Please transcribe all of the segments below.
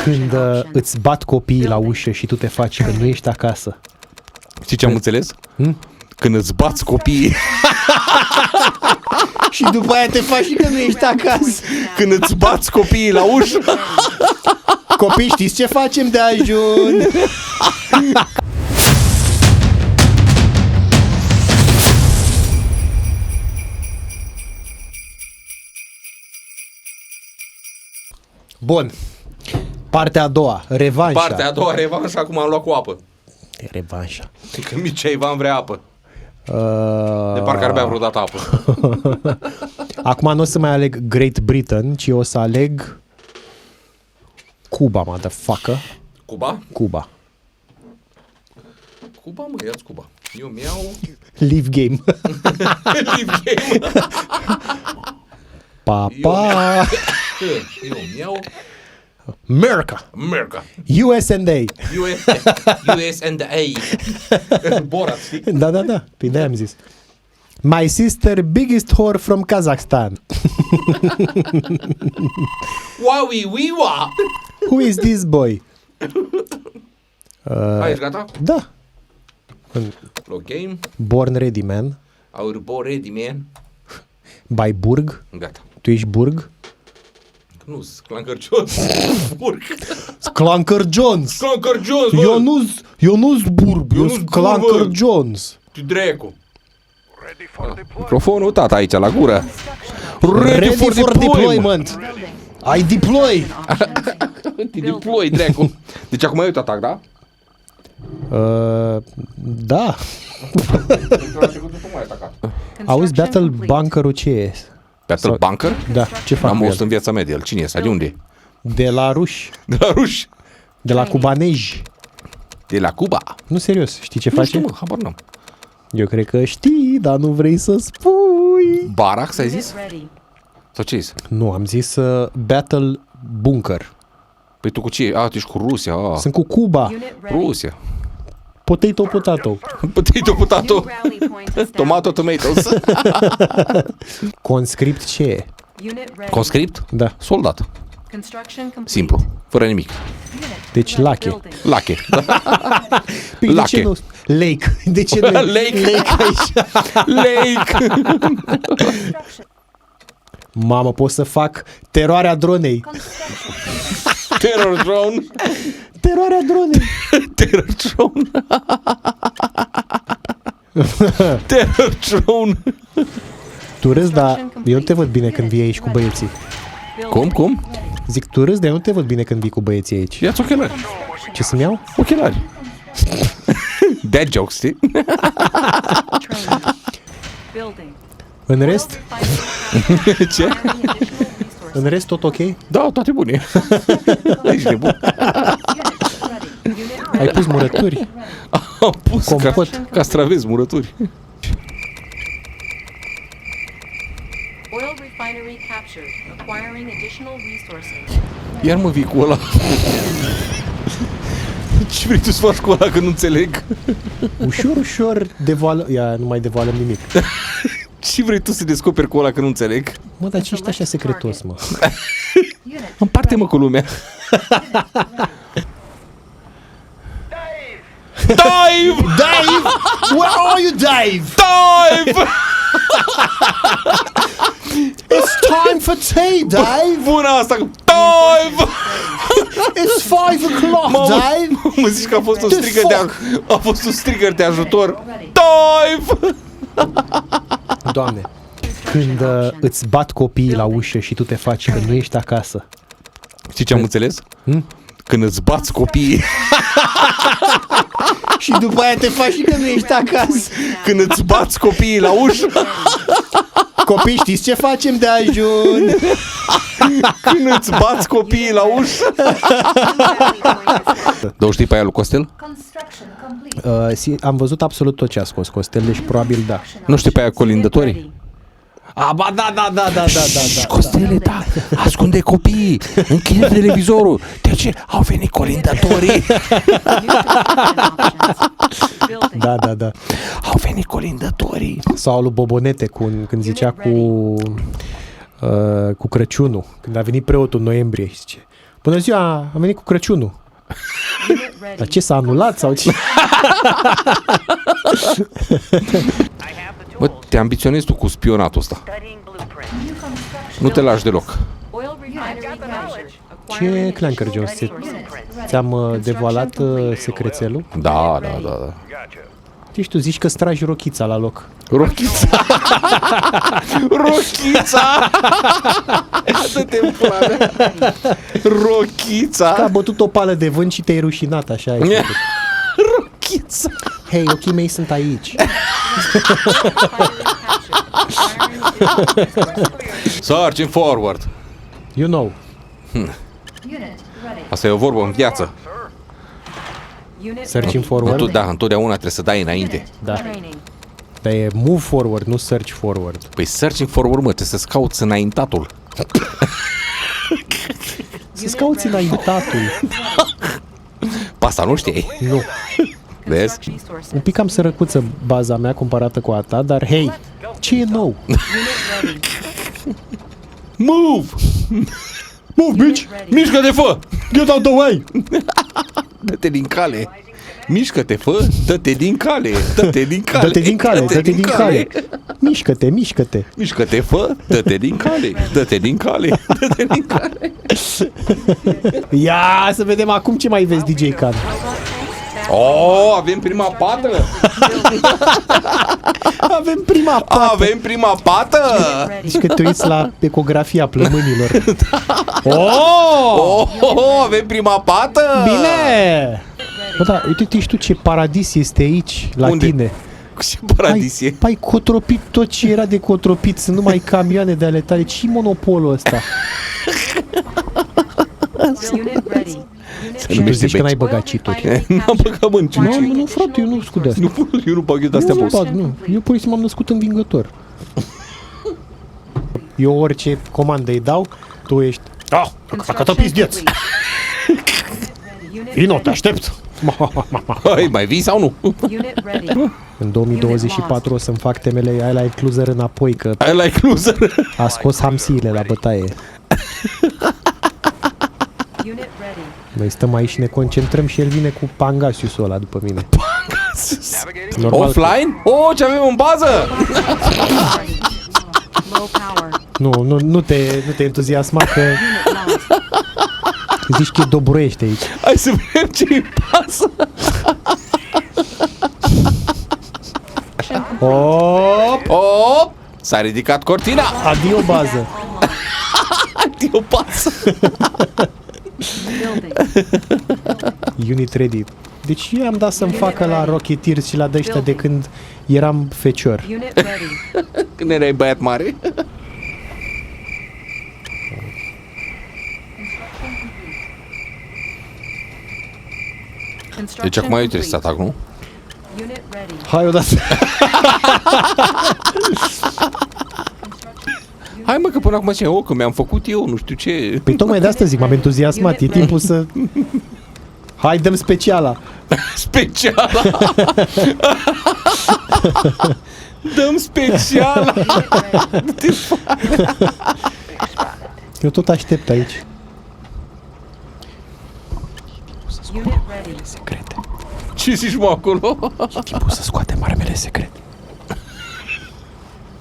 Când îți bat copiii la ușă și tu te faci că nu ești acasă. Știi ce am înțeles? Când îți bați copiii. Și după aia te faci și că nu ești acasă. Când îți bați copiii la ușă. Copii, știți ce facem de ajun? Bun. Partea a doua, revanșa. Partea a doua, revanșa, acum am luat cu apă. Revanșa. Că Mircea Ivan vrea apă. De parcă ar bea vreodată apă. Acum nu o să mai aleg Great Britain, ci o să aleg Cuba, motherfucker. Cuba? Cuba. Cuba, mă, ia-ți Cuba. Eu mi-au... Live game. Live game. Pa, pa. Eu mi-au... America. America. USA. US and A. Borat, știi? Da. Păi de am zis. My sister biggest whore from Kazakhstan. Wow. Who is this boy? Ești gata? Da. Lock game. Born ready, man. Our boy ready, man. By Burg. Gata. Tu ești Burg? Nu, Clanker Jones. Burg. Clanker Jones. Clanker Jones, bă. Eu nu-s Burg. Eu sunt Clanker Jones. Tu dracu. Microfonul tata aici la gură. Ready for deployment. I deploy. Te deploy, dracu. Deci acum e atac, da? Da. Auzi, Battle Bunker-ul ce e? Battle Bunker? Da, ce fac Am cu auzit el? în viața mea de el. Cine e ăsta? De unde e? De la ruși. De la ruși. De la cubanezi. De la Cuba. Nu, serios, știi ce Nu face? știu, mă, habar n-am. Eu cred că știi, dar nu vrei să spui. Barack, s-ai zis? Sau ce zis? Nu, am zis Battle Bunker. Păi tu cu ce? Tu ești cu Rusia. Sunt cu Cuba. Rusia. Potato. Potato. Tomatoes. Conscript ce e? Conscript? Da. Soldat. Simplu. Fără nimic. Deci lache. Lache. Păi de Lache. ce nu? Lake. De ce nu? Lake aici. Lake. Mamă, pot să fac teroarea dronei. Terror drone. Teroarea dronei. Terror drone. Terror drone. Tu râzi, dar eu nu te văd bine când vii aici cu băieții. Cum? Zic, tu râzi, dar eu nu te văd bine când vii cu băieții aici. Ia-ți ochelari. Ce să-mi iau? Ochelari. Dad jokes, știi? În rest? Ce? În rest tot ok? Da, toate bune. Ești nebun. Ai pus murături? Am pus Compot. castravezi, murături. Oil refinery captured, acquiring additional resources. Iar mă vii cu ăla. Ce vrei tu să faci cu ăla, că nu înțeleg? Ușor devoală... Ia, nu mai devoalăm nimic. Ce vrei tu să descoperi cu ăla, că nu înțeleg? Mă, dar ce ești așa secretos, mă? Împarte-mă cu lumea. Dive! Dave! Where are you, Dave? Dive! It's time for tea, Dave! Bună asta! Dive! It's 5 o'clock, Dave! Mă zici că a fost un strigăr de ajutor. Dive! Doamne, când îți bat copiii la ușă și tu te faci că nu ești acasă. Știi ce am înțeles? Când îți bați copiii. Și după aia te faci și că nu ești acasă. Când îți bați copiii la ușă. Copii, știți ce facem de ajun? Când îți bați copiii la ușă. Dar știi pe aia lui Costel? Am văzut absolut tot ce a scos Costel, deci probabil da. Nu știi pe aia colindătorii? Ba da. Costele, da, ascunde copiii, închide televizorul. De ce? Au venit colindătorii. Da. Au venit colindătorii. Sau lui Bobonete când zicea cu Crăciunul, când a venit preotul în noiembrie și zice: Bună ziua, am venit cu Crăciunul. Unit ready. Dar ce, s-a anulat sau ce? Bă, te ambiționezi tu cu spionatul ăsta. Nu te lași deloc. Oil refinery captured. Ce, Acquiring Clanker additional Jones, resources. ți-am devoalat secrețelul? Da, da, da, da. Deci tu zici că stragi rochița la loc. Rochița! Rochița! Dă-te în pula mea! Rochița! Că a bătut o pală de vânt și te-ai rușinat, așa ai făcut. Rochița! Hei, ochii mei sunt aici. Refinery captured. Acquiring additional Searching forward! You know. Unit ready. Asta e o vorbă în viață. Unit Searching ready. forward. Da, întotdeauna trebuie să dai înainte. Da. Training. Dar e move forward, nu search forward. Păi searching forward, mă, trebuie să-ți cauți înaintatul. Să-ți cauți înaintatul. Pe asta nu știi. Nu. Vezi? Construct resources. Un pic cam sărăcuță baza mea comparată cu a ta, dar hei, ce e nou? Unit ready. Move! Move, bitch! Ready. Mișcă-te, fă! Get out the way! Dă-te din cale! Mișcă-te, fă! Dă-te din cale! Dă-te din cale! Dă-te din cale, dă-te din cale! Mișcă-te, mișcă-te! Mișcă-te, fă! Dă-te din cale! Dă-te din cale! Dă-te din cale! Ia să vedem acum ce mai vezi, DJ Khan. Oh, avem prima pată! Avem prima pată! Avem prima pată! Deci că te uiți la ecografia plămânilor. Oh! Oh, avem prima pată! Bine! Bă, da, uite-te și tu ce paradis este aici, la Unde? tine. Cu ce paradisie! Ai cotropit tot ce era de cotropit, sunt numai camioane de ale tale. Ce monopolul ăsta? Unit ready. Și tu zici că n-ai băgat cheat-uri. N-am băgat mă în ce. Nu, frate, eu nu scut de asta. Eu nu bag eu de-astea, Nu boss. bag, nu. Eu pur și simplu m-am născut învingător. Eu orice comandă îi dau, tu ești... Da, că te pizdeți! Vino, te aștept! Hai, mai vii sau nu? Unit ready. În 2024 o să-mi fac temele aia la Cruiser înapoi, că Ai la cruiser. a scos hamsiile la bătaie. Unit ready. Noi stăm aici și ne concentrăm și el vine cu Pangasiusul ăla după mine. Normal că- Offline? Oh, ce avem în bază? Ready. Low power. Nu te entuziasma că Unit lost. zici că e Dobroiește aici. Hai să vedem ce-i pasă. Op! Oh, s-a ridicat cortina. Adio bază. E o pasă. Building. Unit ready. Deci eu am dat să-mi facă la Rocketeers și la dăștia de când eram fecior. Unit ready. Când erai băiat mare. Deci acum eu trebuie să atac, nu? Unit ready. Hai odată. Hai mă, că până acum zice, că mi-am făcut eu, nu știu ce. Păi tocmai de asta zic, m-am entuziasmat. E timpul să... Hai, dăm speciala. Speciala. Dăm speciala. Unit ready. Eu tot aștept aici. Unit ready. Secrete. Ce zici mă acolo? E timpul să scoatem armele secrete.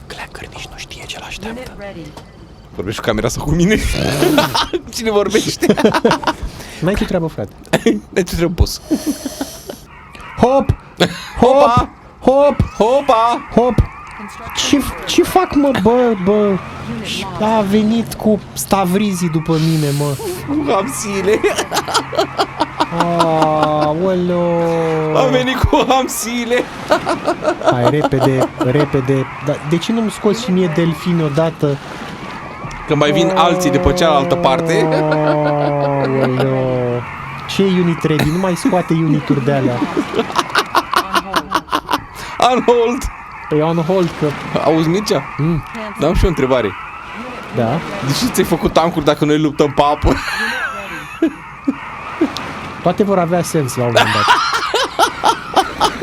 Clanker nici nu știe ce l-așteaptă. Unit ready. Vorbești cu camera sau cu mine? Cine vorbește? N-ai ce treabă, frate. De ce trebuie boss? Hop! Hop! Hop! Hopa! Hop! Ce fac, mă, bă? A venit cu stavrizii după mine, mă. Hamsile! Aoleo! A venit cu hamsile! Hai, repede. Dar de ce nu-mi scoți și mie delfini odată? Că mai vin alții de pe cealaltă parte. Aoleo! Ce unit ready? Nu mai scoate unituri de alea. On hold! Păi on hold, că... Auzi, Mircea? Da, am și o întrebare. Da. De ce ți-ai făcut tancuri dacă noi luptăm pe apă? Toate vor avea sens la un moment dat.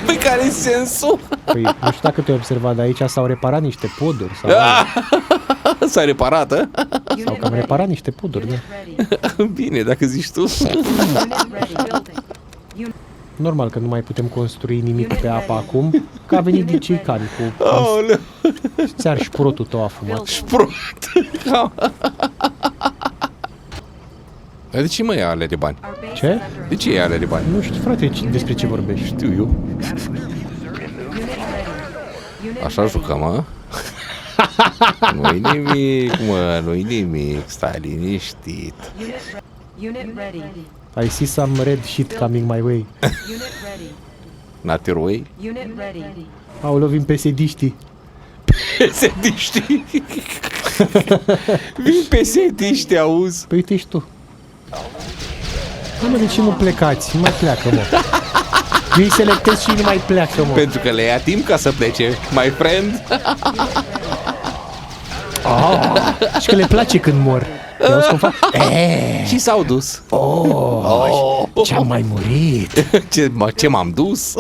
Păi care-i sensul? Păi, nu știu dacă te-ai observat, dar aici s-au reparat niște poduri. Sau... S-a reparat, a? Sau că am reparat niște poduri, da. Unit ready. Bine, dacă zici tu. Unit ready. Building. Unit Normal că nu mai putem construi nimic pe apă acum, că a venit din cei cani cu... Aoleu, Ți-ar șprotul tău afumat. șprot. Dar de ce mă ia alea de bani? our base Ce? is under De ce e alea de bani? Nu știu, frate, despre ce vorbești. Știu eu. unit ready. Unit Așa ready. jucăm, mă? Nu-i nimic, mă, nu-i nimic. Stai liniștit. Unit ready. I see some red shit coming my way. Unit ready. Nateroi? Unit ready. Aoleu, vin pesediștii. Pesediști. Vin pesediști, auzi? Păi uite și tu. Mă, de ce nu plecați? Nu mai pleacă, mă. Eu îi selectez și ei nu mai pleacă, mă. Pentru că le ia timp ca să plece, my friend. Și că le place când mor. Eu cum fac? Și s-au dus. Ce-am mai murit. Ce m-am dus?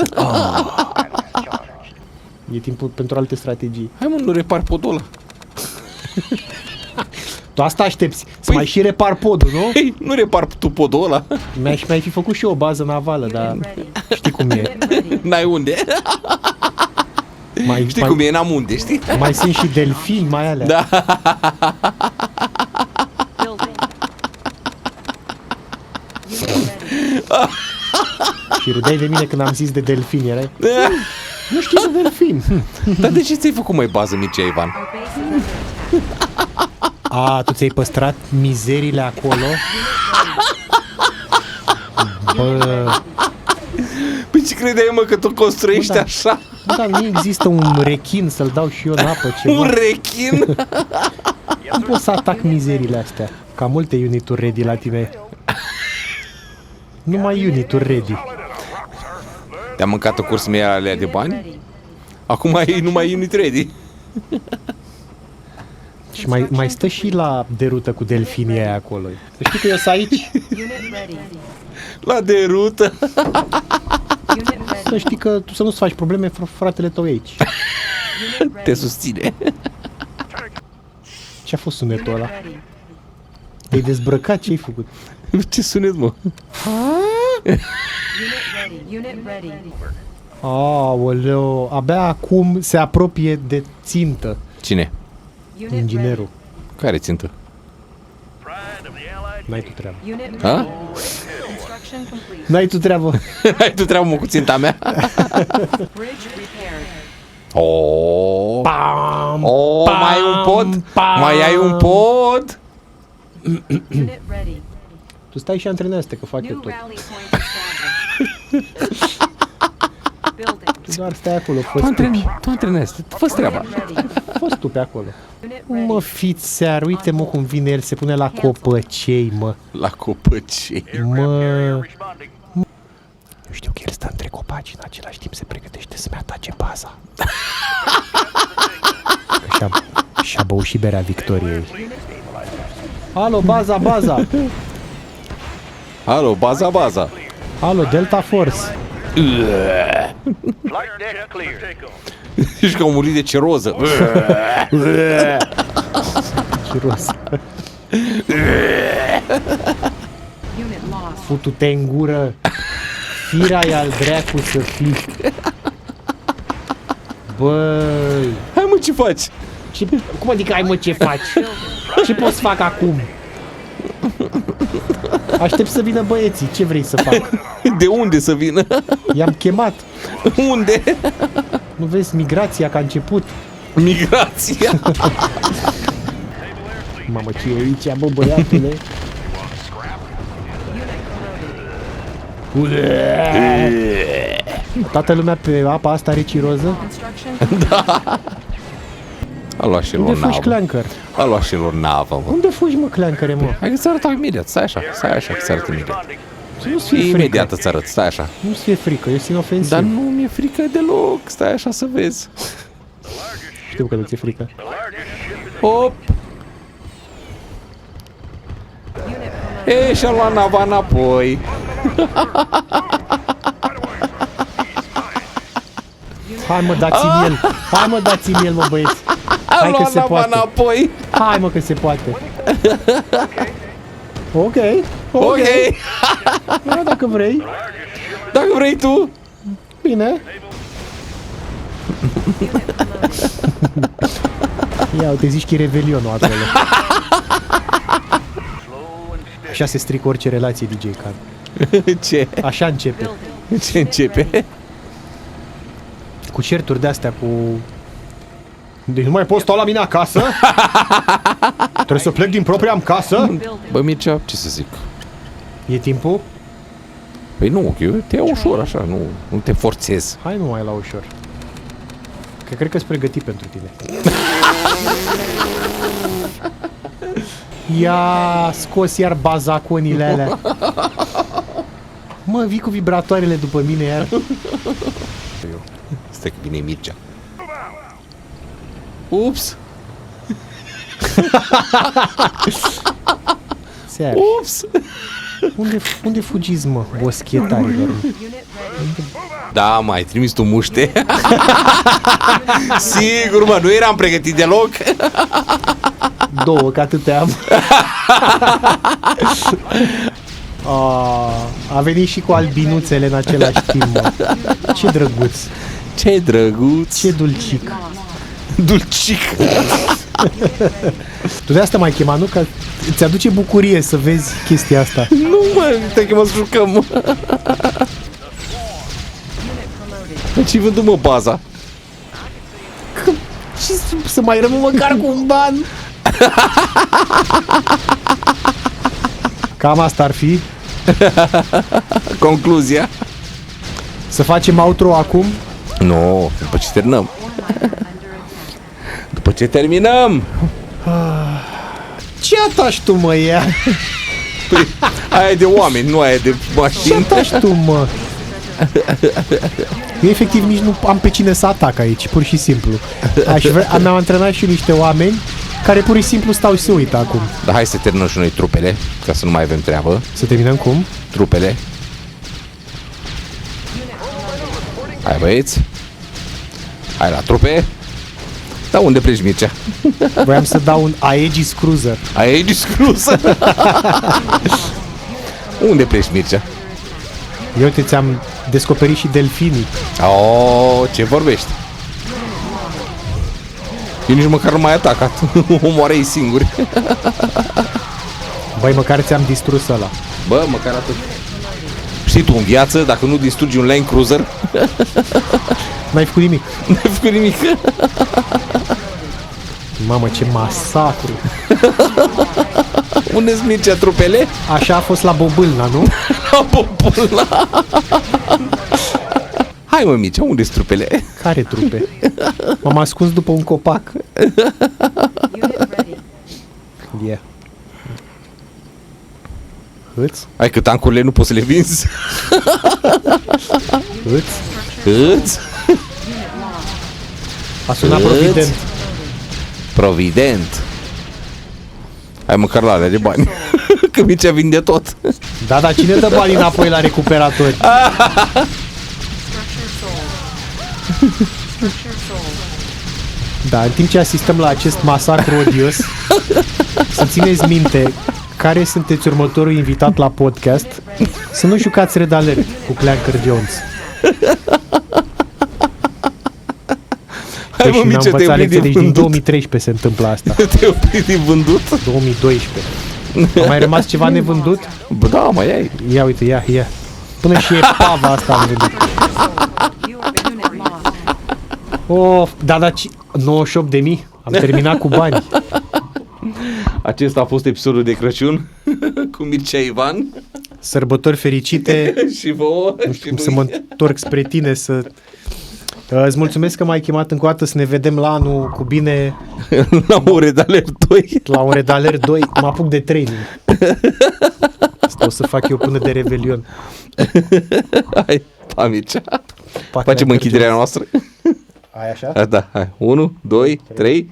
E timpul pentru alte strategii. Hai mă, nu repar podul ăla. Tu asta aștepți, să mai și repar podul, nu? Hei, nu repar tu podul ăla. Mi-ai fi făcut și eu o bază navală, dar Ready. știi cum e. Unit ready. N-ai unde. Știi cum e, n-am unde, știi? Mai sunt și delfini, mai alea. Da. Building. Unit ready. Și râdeai de mine când am zis de delfini, erai? Nu știu de delfini. Dar de ce ți-ai făcut mai bază, Mircea Ivan? Our base is under attack. A, tu ți-ai păstrat mizerile acolo? Bă, Păi ce credeai, mă, că tu construiești Bă, da. așa? dar nu există un rechin să-l dau și eu în apă, ceva. Un rechin? Nu pot să atac mizerile astea. Ca multe unituri ready la tine. Numai unituri ready. Te-a mâncat o cursă mea alea de bani? Ready. Acum ai numai unit ready. Și mai stă și la derută cu delfinii aia acolo. Să știi că eu sunt aici. Unit ready. La derută. Unit ready. Să știi că tu să nu-ți faci probleme, fratele tău e aici. Unit Te ready. susține. Ce-a fost sunetul ăla? Ready. Te-ai dezbrăcat? Ce-ai făcut? Ce sunet, mă? Unit ready. Unit ready. Aoleu, abia acum se apropie de țintă, Cine? Unit inginerul. Care țintă? N-ai tu treabă. ready. Unit Ha? ready. Construction complete. N-ai tu treabă. Ai tu treabă, mă, cu ținta mea? Bridge repaired. Oh, Pam, oh, pam, mai ai un pod? pam. Mai ai un pod? Unit ready. Tu stai și antrenează-te, că fac eu New tot. rally point established. Building. Tu doar stai acolo, Tu antrenezi, fă-ți treaba. Unit ready. fă tu pe acolo. Unit Mă, ready. fițear, uite-mă cum vine el, se pune la copăcei, mă. La copăcei. Mă... Eu știu că el stă între copaci, în același timp se pregătește să-mi atace baza. Că și-a băut și berea victoriei. Alo, baza, baza! Alo, baza. Alo, Delta Force! Ești că au murit de ceroză. Chiros. Unit lost. Futu-te în gură! Firea e al dracu să fii! Băi! Hai mă, ce faci? Cum adică ai, mă, ce faci? Ce pot să fac acum? Aștept să vină băieții, ce vrei să fac? De unde să vină? I-am chemat. Unde? Nu vezi migrația că a început? Migrația. Mamă, ce e aici, bă, băiatule? Toată lumea pe apa asta are ciroză? Construction A luat și Unde lor fugi, navă. Clanker? A luat și lor navă, mă. Unde fugi, mă, Clancăre, mă? Hai că ți arăt imediat, stai așa, că ți arăt imediat. Să nu-ți fie frică. Imediat îți arăt, stai așa. Nu-ți fie frică, eu sunt inofensiv. Dar nu mi-e frică deloc, stai așa să vezi. Știu că nu ți-e frică. Hop! E, și-a luat nava înapoi. Hai, mă, dați-mi el. Hai, mă, dați-mi el, mă, băieți. A Hai că luat se nava poate. înapoi. Hai, mă, că se poate. Ok. Ok. Da, dacă vrei. Dacă vrei tu. Bine. Ia, te zici că e revelionul acolo. Așa se strică orice relație, DJ Can. Ce? Așa începe. Ce începe? Cu certuri de-astea, cu... Deci nu mai pot sta la mine acasă? Trebuie să plec din propria-mi casă? Bă, Mircea, ce să zic? E timpul? Păi nu, eu te iau ușor așa, nu te forțez. Hai nu mai la ușor. Că cred că-s pregătit pentru tine. Ia scos iar bazaconile alea. Mă, vii cu vibratoarele după mine iar. Stai că vine Mircea. Ups! Seara. Ups! Unde fugiți, mă, boschetarilor? Da, mai trimis tu muște. Sigur, mă, nu eram pregătit deloc. Două, că atâtea am. A venit și cu albinuțele în același timp, mă. Ce drăguț. Ce drăguț. Ce dulcic. Dulcic. Tu de asta m-ai chemat, nu? Că îți aduce bucurie să vezi chestia asta. Nu, mă, te că mă jucăm, mă. Ce-i vândut, mă, baza? Și să mai rămân măcar cu un ban. Cam asta ar fi. Concluzia? Să facem outro acum. Nu, după ce terminăm. După ce terminăm. Ce atași tu, mă, ea? Păi, aia e de oameni, nu aia e de Ce mașini. atași tu, mă? Eu efectiv nici nu am pe cine să atac aici, pur și simplu. Mi-am antrenat și niște oameni care pur și simplu stau și se uită acum. Dar hai să terminăm și noi trupele, ca să nu mai avem treabă. Să terminăm cum? Trupele. Hai, băieți. Hai la trupe. Da, unde pleci, Mircea? Voiam să dau un Aegis Cruiser. Ai discrusă. Unde pleci, Mircea? Eu ți-am descoperit și delfinii. Oh, ce vorbești? Eu nici măcar nu m-ai atacat. Omoară ei singuri. Băi, măcar ți-am distrus ăla. Bă, măcar atât. Știi tu, în viață, dacă nu distrugi un Land Cruiser, N-ai făcut nimic. n-ai făcut nimic. Mamă, ce masacru. Unde-ți Mircea trupele? Așa a fost la Bobâlna, nu? La Popula. Hai, mă, Mircea, unde-ți trupele? Care trupe? M-am ascuns după un copac. Unit ready. Yeah. Îți? Hai că tancurile nu poți să le vinzi. Îți? Îți? A sunat Îți? provident. Provident. Hai măcar la alea de bani. Că Mircea vinde tot. Da, dar cine dă bani înapoi la recuperatori? Structure sold. Structure sold. Da, în timp ce asistăm la acest masacru odios, să țineți minte care sunteți următorul invitat la podcast, să nu jucați Red Alert cu Clanker Jones. Hai, mă, Deci n-am Mircea, te-ai învățat oprit lecție, din deci din vândut. 2013 se întâmplă asta. Te-ai oprit din vândut? 2012. A mai rămas ceva nevândut? Bă, da, mai ai. Ia uite, ia. Până și epava asta am vândut. Unit lost. Oh, da, 98.000. Am terminat cu bani. Acesta a fost episodul de Crăciun cu Mircea Ivan Sărbători fericite. și vouă. Nu știu cum să mă întorc spre tine să... Îți mulțumesc că m-ai chemat încă o dată să ne vedem la anul cu bine La un Red Alert 2. la un Red Alert 2. Mă apuc de training. Asta o să fac eu până de Revelion. Hai, pa, Mircea. Pac, Facem ne-am închiderea noastră. Ai așa? Da, hai. 1, 2, 3.